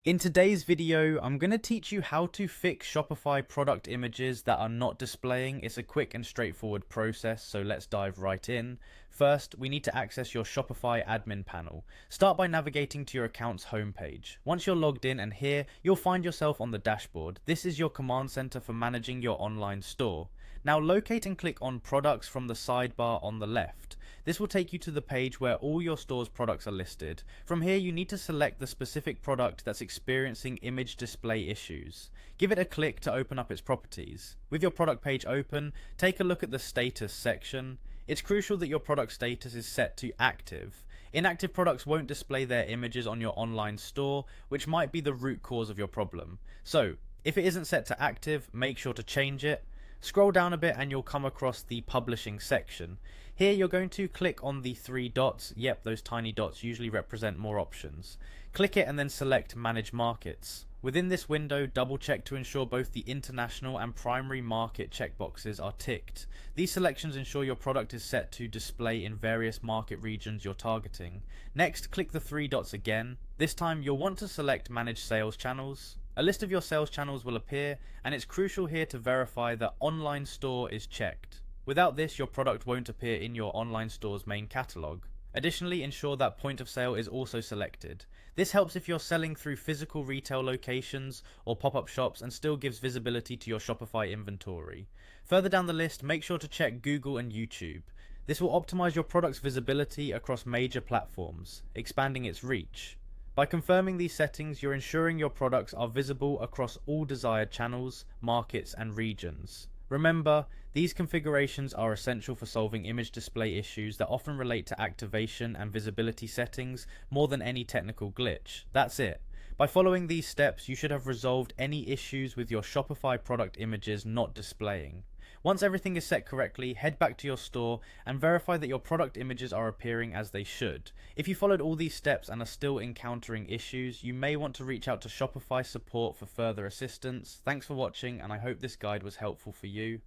In today's video, I'm going to teach you how to fix Shopify product images that are not displaying. It's a quick and straightforward process, so let's dive right in. First, we need to access your Shopify admin panel. Start by navigating to your account's homepage. Once you're logged in and here, you'll find yourself on the dashboard. This is your command center for managing your online store. Now locate and click on products from the sidebar on the left. This will take you to the page where all your store's products are listed. From here you need to select the specific product that's experiencing image display issues. Give it a click to open up its properties. With your product page open, take a look at the status section. It's crucial that your product status is set to active. Inactive products won't display their images on your online store, which might be the root cause of your problem. So, if it isn't set to active, make sure to change it. Scroll down a bit and you'll come across the publishing section. Here you're going to click on the three dots. Yep, those tiny dots usually represent more options. Click it and then select Manage Markets. Within this window, double check to ensure both the international and primary market checkboxes are ticked. These selections ensure your product is set to display in various market regions you're targeting. Next, click the three dots again. This time you'll want to select Manage Sales Channels. A list of your sales channels will appear, and it's crucial here to verify that online store is checked. Without this, your product won't appear in your online store's main catalog. Additionally, ensure that point of sale is also selected. This helps if you're selling through physical retail locations or pop-up shops and still gives visibility to your Shopify inventory. Further down the list, make sure to check Google and YouTube. This will optimize your product's visibility across major platforms, expanding its reach. By confirming these settings, you're ensuring your products are visible across all desired channels, markets, and regions. Remember, these configurations are essential for solving image display issues that often relate to activation and visibility settings more than any technical glitch. That's it. By following these steps, you should have resolved any issues with your Shopify product images not displaying. Once everything is set correctly, head back to your store and verify that your product images are appearing as they should. If you followed all these steps and are still encountering issues, you may want to reach out to Shopify support for further assistance. Thanks for watching, and I hope this guide was helpful for you.